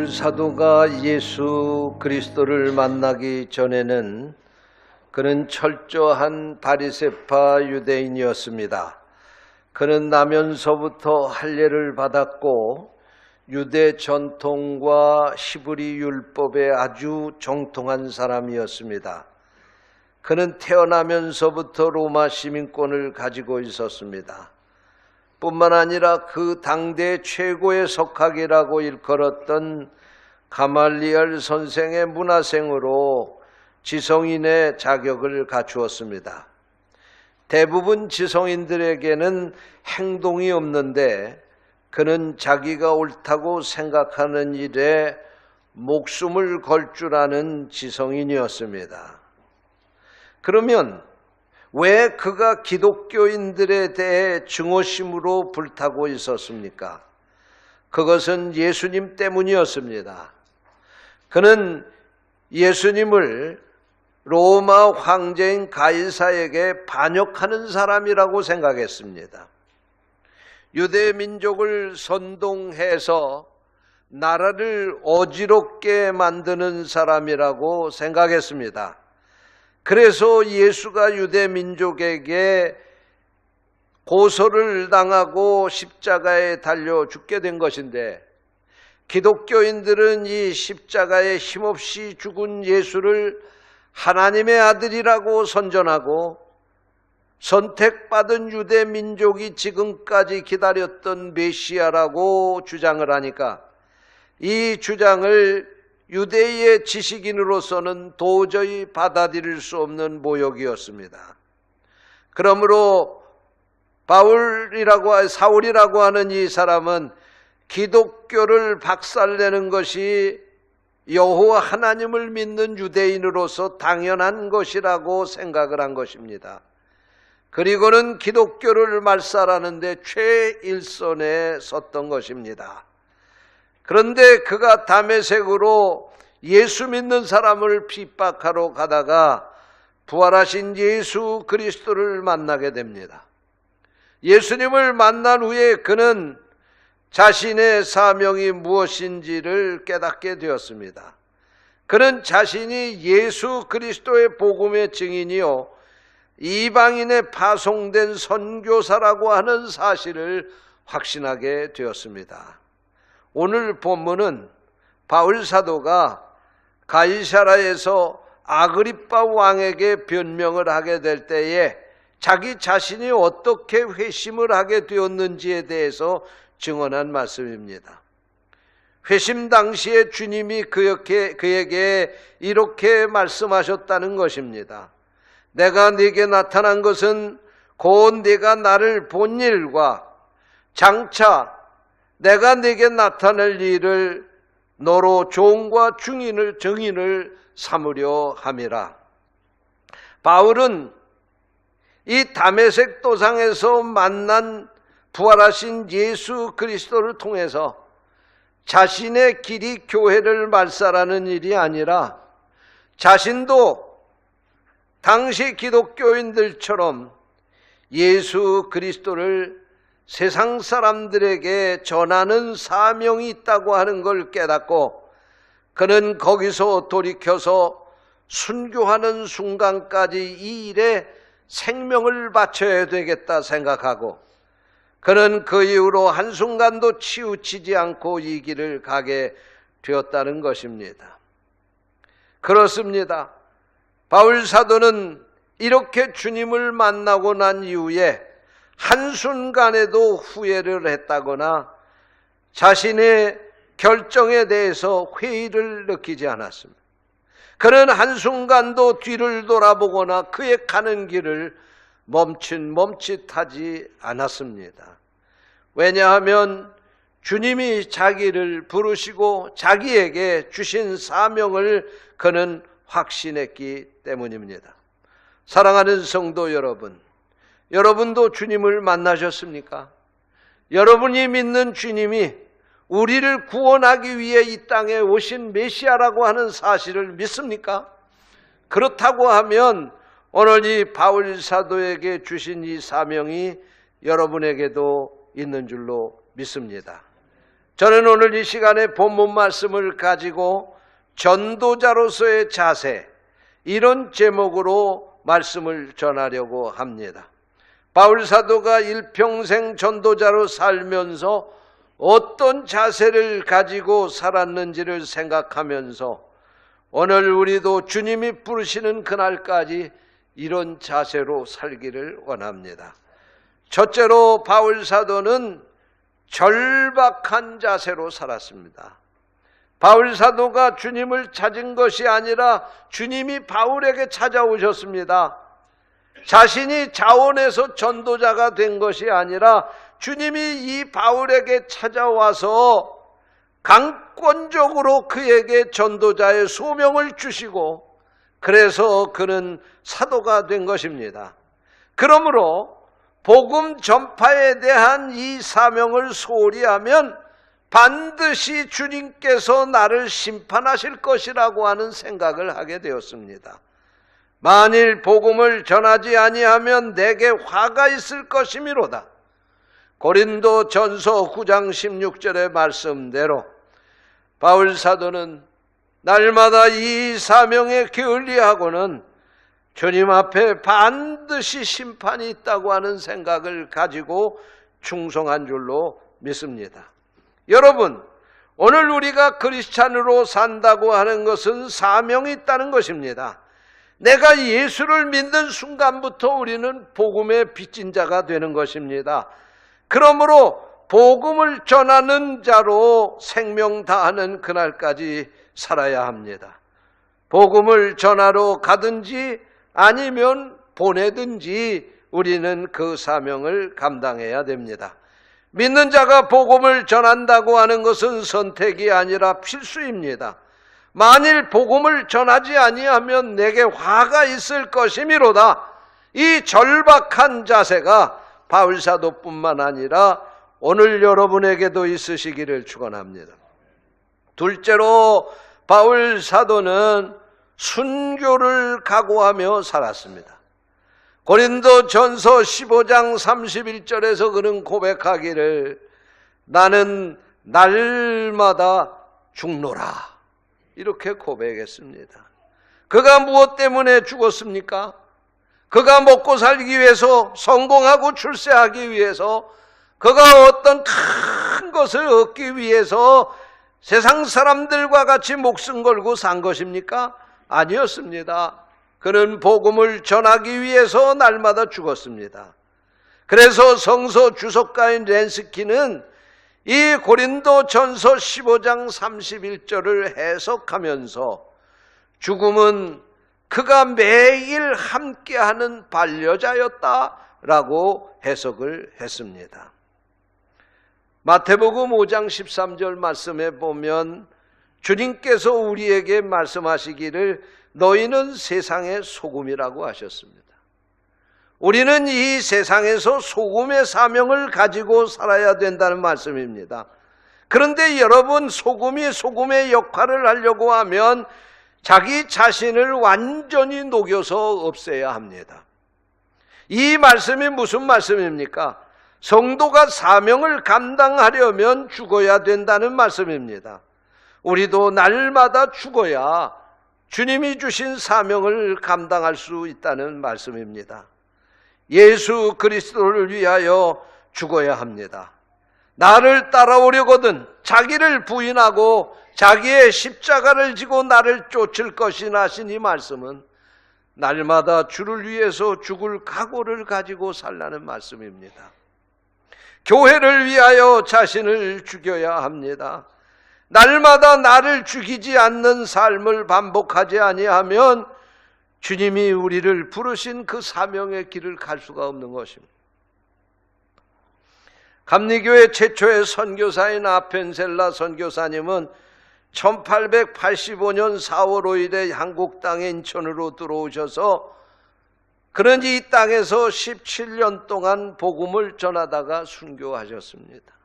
사도가 예수 그리스도를 만나기 전에는 그는 철저한 바리새파 유대인이었습니다. 그는 나면서부터 할례를 받았고 유대 전통과 히브리 율법에 아주 정통한 사람이었습니다. 그는 태어나면서부터 로마 시민권을 가지고 있었습니다. 뿐만 아니라 그 당대 최고의 석학이라고 일컬었던 가말리엘 선생의 문화생으로 지성인의 자격을 갖추었습니다. 대부분 지성인들에게는 행동이 없는데 그는 자기가 옳다고 생각하는 일에 목숨을 걸 줄 아는 지성인이었습니다. 그러면 왜 그가 기독교인들에 대해 증오심으로 불타고 있었습니까? 그것은 예수님 때문이었습니다. 그는 예수님을 로마 황제인 가이사에게 반역하는 사람이라고 생각했습니다. 유대 민족을 선동해서 나라를 어지럽게 만드는 사람이라고 생각했습니다. 그래서 예수가 유대 민족에게 고소를 당하고 십자가에 달려 죽게 된 것인데, 기독교인들은 이 십자가에 힘없이 죽은 예수를 하나님의 아들이라고 선전하고 선택받은 유대 민족이 지금까지 기다렸던 메시아라고 주장을 하니까 이 주장을 유대의 지식인으로서는 도저히 받아들일 수 없는 모욕이었습니다. 그러므로 사울이라고 하는 이 사람은 기독교를 박살내는 것이 여호와 하나님을 믿는 유대인으로서 당연한 것이라고 생각을 한 것입니다. 그리고는 기독교를 말살하는데 최일선에 섰던 것입니다. 그런데 그가 다메섹으로 예수 믿는 사람을 핍박하러 가다가 부활하신 예수 그리스도를 만나게 됩니다. 예수님을 만난 후에 그는 자신의 사명이 무엇인지를 깨닫게 되었습니다. 그는 자신이 예수 그리스도의 복음의 증인이요 이방인에 파송된 선교사라고 하는 사실을 확신하게 되었습니다. 오늘 본문은 바울 사도가 가이사라에서 아그리빠 왕에게 변명을 하게 될 때에 자기 자신이 어떻게 회심을 하게 되었는지에 대해서 증언한 말씀입니다. 회심 당시에 주님이 그에게 이렇게 말씀하셨다는 것입니다. 내가 네게 나타난 것은 곧 네가 나를 본 일과 장차 내가 네게 나타낼 일을 너로 종과 증인을 삼으려 함이라. 바울은 이 다메섹 도상에서 만난 부활하신 예수 그리스도를 통해서 자신의 길이 교회를 말살하는 일이 아니라 자신도 당시 기독교인들처럼 예수 그리스도를 세상 사람들에게 전하는 사명이 있다고 하는 걸 깨닫고 그는 거기서 돌이켜서 순교하는 순간까지 이 일에 생명을 바쳐야 되겠다 생각하고 그는 그 이후로 한순간도 치우치지 않고 이 길을 가게 되었다는 것입니다. 그렇습니다. 바울 사도는 이렇게 주님을 만나고 난 이후에 한순간에도 후회를 했다거나 자신의 결정에 대해서 회의를 느끼지 않았습니다. 그는 한순간도 뒤를 돌아보거나 그의 가는 길을 멈칫하지 않았습니다. 왜냐하면 주님이 자기를 부르시고 자기에게 주신 사명을 그는 확신했기 때문입니다. 사랑하는 성도 여러분, 여러분도 주님을 만나셨습니까? 여러분이 믿는 주님이 우리를 구원하기 위해 이 땅에 오신 메시아라고 하는 사실을 믿습니까? 그렇다고 하면 오늘 이 바울 사도에게 주신 이 사명이 여러분에게도 있는 줄로 믿습니다. 저는 오늘 이 시간에 본문 말씀을 가지고 전도자로서의 자세, 이런 제목으로 말씀을 전하려고 합니다. 바울 사도가 일평생 전도자로 살면서 어떤 자세를 가지고 살았는지를 생각하면서 오늘 우리도 주님이 부르시는 그날까지 이런 자세로 살기를 원합니다. 첫째로 바울 사도는 절박한 자세로 살았습니다. 바울 사도가 주님을 찾은 것이 아니라 주님이 바울에게 찾아오셨습니다. 자신이 자원해서 전도자가 된 것이 아니라 주님이 이 바울에게 찾아와서 강권적으로 그에게 전도자의 소명을 주시고 그래서 그는 사도가 된 것입니다. 그러므로 복음 전파에 대한 이 사명을 소홀히 하면 반드시 주님께서 나를 심판하실 것이라고 하는 생각을 하게 되었습니다. 만일 복음을 전하지 아니하면 내게 화가 있을 것이미로다. 고린도 전서 9장 16절의 말씀대로 바울 사도는 날마다 이 사명에 게을리하고는 주님 앞에 반드시 심판이 있다고 하는 생각을 가지고 충성한 줄로 믿습니다. 여러분, 오늘 우리가 크리스찬으로 산다고 하는 것은 사명이 있다는 것입니다. 내가 예수를 믿는 순간부터 우리는 복음의 빚진 자가 되는 것입니다. 그러므로 복음을 전하는 자로 생명 다하는 그날까지 살아야 합니다. 복음을 전하러 가든지 아니면 보내든지 우리는 그 사명을 감당해야 됩니다. 믿는 자가 복음을 전한다고 하는 것은 선택이 아니라 필수입니다. 만일 복음을 전하지 아니하면 내게 화가 있을 것이미로다. 이 절박한 자세가 바울 사도뿐만 아니라 오늘 여러분에게도 있으시기를 축원합니다. 둘째로 바울 사도는 순교를 각오하며 살았습니다. 고린도 전서 15장 31절에서 그는 고백하기를 나는 날마다 죽노라 이렇게 고백했습니다. 그가 무엇 때문에 죽었습니까? 그가 먹고 살기 위해서, 성공하고 출세하기 위해서, 그가 어떤 큰 것을 얻기 위해서 세상 사람들과 같이 목숨 걸고 산 것입니까? 아니었습니다. 그는 복음을 전하기 위해서 날마다 죽었습니다. 그래서 성서 주석가인 렌스키는 이 고린도 전서 15장 31절을 해석하면서 죽음은 그가 매일 함께하는 반려자였다라고 해석을 했습니다. 마태복음 5장 13절 말씀에 보면 주님께서 우리에게 말씀하시기를 너희는 세상의 소금이라고 하셨습니다. 우리는 이 세상에서 소금의 사명을 가지고 살아야 된다는 말씀입니다. 그런데 여러분, 소금이 소금의 역할을 하려고 하면 자기 자신을 완전히 녹여서 없애야 합니다. 이 말씀이 무슨 말씀입니까? 성도가 사명을 감당하려면 죽어야 된다는 말씀입니다. 우리도 날마다 죽어야 주님이 주신 사명을 감당할 수 있다는 말씀입니다. 예수 그리스도를 위하여 죽어야 합니다. 나를 따라오려거든 자기를 부인하고 자기의 십자가를 지고 나를 쫓을 것이나 하신 이 말씀은 날마다 주를 위해서 죽을 각오를 가지고 살라는 말씀입니다. 교회를 위하여 자신을 죽여야 합니다. 날마다 나를 죽이지 않는 삶을 반복하지 아니하면 주님이 우리를 부르신 그 사명의 길을 갈 수가 없는 것입니다. 감리교회 최초의 선교사인 아펜셀라 선교사님은 1885년 4월 5일에 한국 땅에 인천으로 들어오셔서 그는 이 땅에서 17년 동안 복음을 전하다가 순교하셨습니다.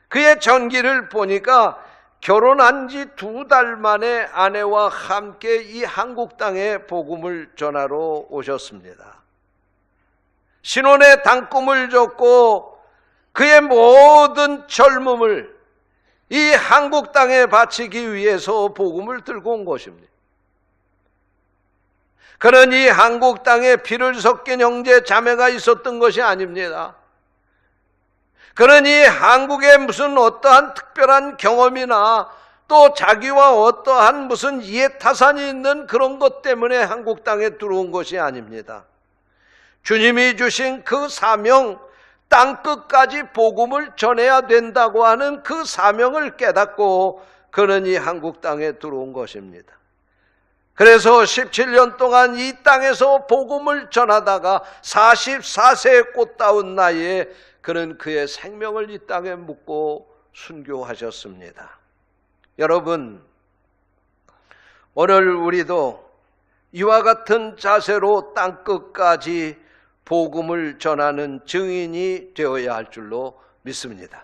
그의 전기를 보니까 결혼한 지 2달 만에 아내와 함께 이 한국 땅에 복음을 전하러 오셨습니다. 신혼의 단꿈을 줬고 그의 모든 젊음을 이 한국 땅에 바치기 위해서 복음을 들고 온 것입니다. 그는 이 한국 땅에 피를 섞인 형제 자매가 있었던 것이 아닙니다. 그는 이 한국에 무슨 어떠한 특별한 경험이나 또 자기와 어떠한 무슨 이해타산이 있는 그런 것 때문에 한국 땅에 들어온 것이 아닙니다. 주님이 주신 그 사명, 땅끝까지 복음을 전해야 된다고 하는 그 사명을 깨닫고 그는 이 한국 땅에 들어온 것입니다. 그래서 17년 동안 이 땅에서 복음을 전하다가 44세의 꽃다운 나이에 그는 그의 생명을 이 땅에 묻고 순교하셨습니다. 여러분, 오늘 우리도 이와 같은 자세로 땅끝까지 복음을 전하는 증인이 되어야 할 줄로 믿습니다.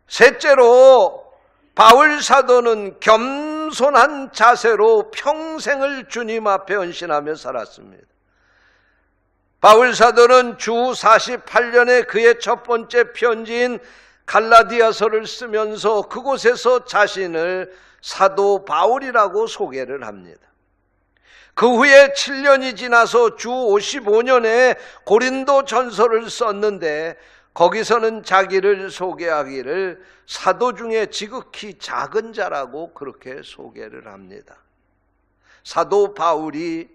셋째로, 바울 사도는 겸손한 자세로 평생을 주님 앞에 헌신하며 살았습니다. 바울 사도는 주 48년에 그의 첫 번째 편지인 갈라디아서를 쓰면서 그곳에서 자신을 사도 바울이라고 소개를 합니다. 그 후에 7년이 지나서 주 55년에 고린도 전서를 썼는데 거기서는 자기를 소개하기를 사도 중에 지극히 작은 자라고 그렇게 소개를 합니다. 사도 바울이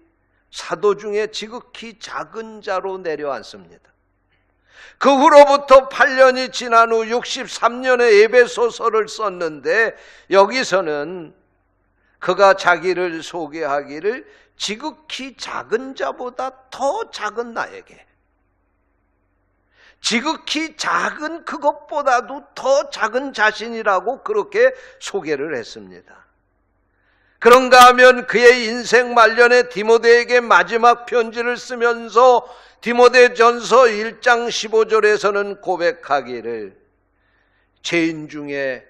사도 중에 지극히 작은 자로 내려앉습니다. 그 후로부터 8년이 지난 후 63년에 에베소서를 썼는데 여기서는 그가 자기를 소개하기를 지극히 작은 자보다 더 작은 나에게, 지극히 작은 그것보다도 더 작은 자신이라고 그렇게 소개를 했습니다. 그런가 하면 그의 인생 말년에 디모데에게 마지막 편지를 쓰면서 디모데전서 1장 15절에서는 고백하기를 죄인 중에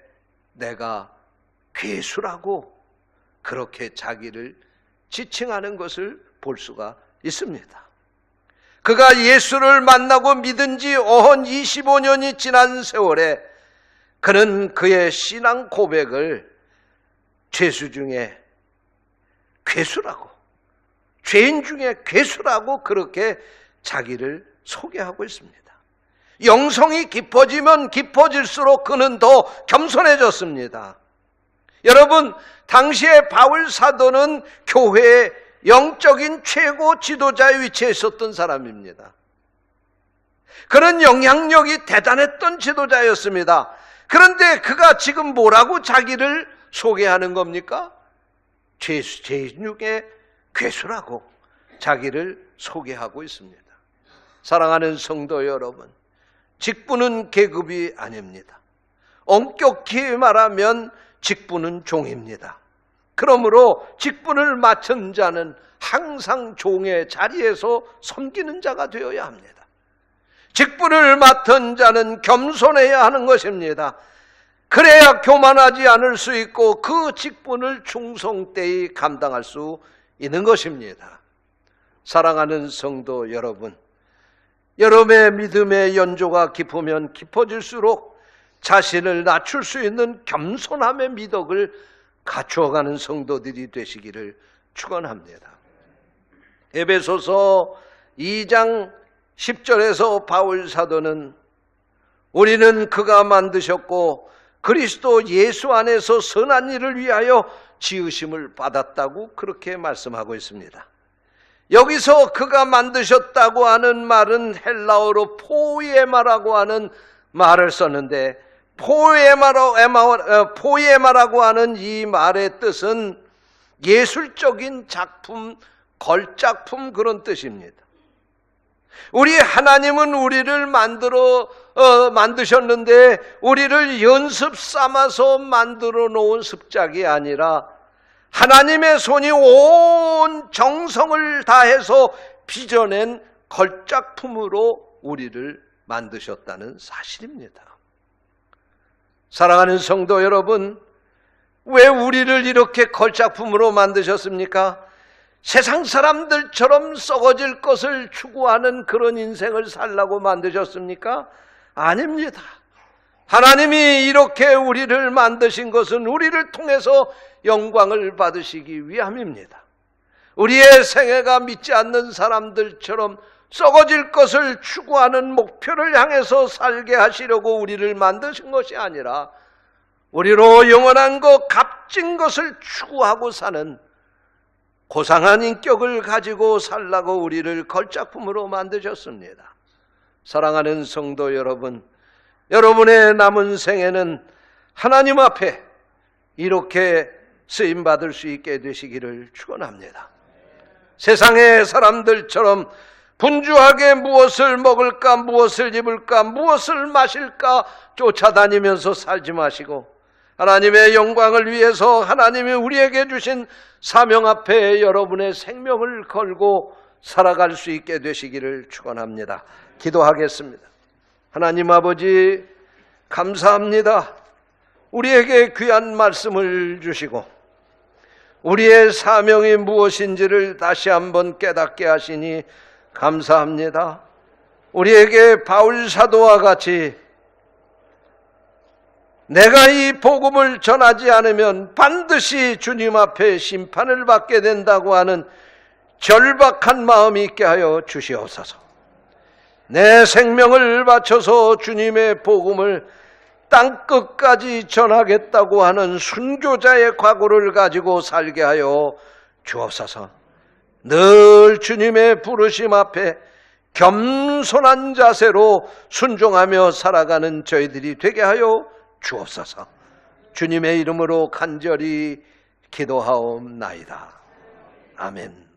내가 괴수라고 그렇게 자기를 지칭하는 것을 볼 수가 있습니다. 그가 예수를 만나고 믿은 지 어언 25년이 지난 세월에 그는 그의 신앙 고백을 죄수 중에 괴수라고, 죄인 중에 괴수라고 그렇게 자기를 소개하고 있습니다. 영성이 깊어지면 깊어질수록 그는 더 겸손해졌습니다. 여러분, 당시에 바울 사도는 교회의 영적인 최고 지도자의 위치에 있었던 사람입니다. 그런 영향력이 대단했던 지도자였습니다. 그런데 그가 지금 뭐라고 자기를 소개하는 겁니까? 죄인 중에 괴수라고 자기를 소개하고 있습니다. 사랑하는 성도 여러분, 직분은 계급이 아닙니다. 엄격히 말하면 직분은 종입니다. 그러므로 직분을 맡은 자는 항상 종의 자리에서 섬기는 자가 되어야 합니다. 직분을 맡은 자는 겸손해야 하는 것입니다. 그래야 교만하지 않을 수 있고 그 직분을 충성되이 감당할 수 있는 것입니다. 사랑하는 성도 여러분, 여러분의 믿음의 연조가 깊으면 깊어질수록 자신을 낮출 수 있는 겸손함의 미덕을 갖추어가는 성도들이 되시기를 축원합니다. 에베소서 2장 10절에서 바울 사도는 우리는 그가 만드셨고 그리스도 예수 안에서 선한 일을 위하여 지으심을 받았다고 그렇게 말씀하고 있습니다. 여기서 그가 만드셨다고 하는 말은 헬라어로 포이에마라고 하는 말을 썼는데 포이에마라고 하는 이 말의 뜻은 예술적인 작품, 걸작품 그런 뜻입니다. 우리 하나님은 우리를 만드셨는데 우리를 연습 삼아서 만들어 놓은 습작이 아니라 하나님의 손이 온 정성을 다해서 빚어낸 걸작품으로 우리를 만드셨다는 사실입니다. 사랑하는 성도 여러분, 왜 우리를 이렇게 걸작품으로 만드셨습니까? 세상 사람들처럼 썩어질 것을 추구하는 그런 인생을 살라고 만드셨습니까? 아닙니다. 하나님이 이렇게 우리를 만드신 것은 우리를 통해서 영광을 받으시기 위함입니다. 우리의 생애가 믿지 않는 사람들처럼 썩어질 것을 추구하는 목표를 향해서 살게 하시려고 우리를 만드신 것이 아니라 우리로 영원한 것, 값진 것을 추구하고 사는 고상한 인격을 가지고 살라고 우리를 걸작품으로 만드셨습니다. 사랑하는 성도 여러분, 여러분의 남은 생애는 하나님 앞에 이렇게 쓰임받을 수 있게 되시기를 축원합니다. 세상의 사람들처럼 분주하게 무엇을 먹을까, 무엇을 입을까, 무엇을 마실까 쫓아다니면서 살지 마시고 하나님의 영광을 위해서 하나님이 우리에게 주신 사명 앞에 여러분의 생명을 걸고 살아갈 수 있게 되시기를 축원합니다. 기도하겠습니다. 하나님 아버지, 감사합니다. 우리에게 귀한 말씀을 주시고 우리의 사명이 무엇인지를 다시 한번 깨닫게 하시니 감사합니다. 우리에게 바울 사도와 같이 내가 이 복음을 전하지 않으면 반드시 주님 앞에 심판을 받게 된다고 하는 절박한 마음이 있게 하여 주시옵소서. 내 생명을 바쳐서 주님의 복음을 땅끝까지 전하겠다고 하는 순교자의 각오를 가지고 살게 하여 주옵소서. 늘 주님의 부르심 앞에 겸손한 자세로 순종하며 살아가는 저희들이 되게 하여 주옵소서. 주님의 이름으로 간절히 기도하옵나이다. 아멘.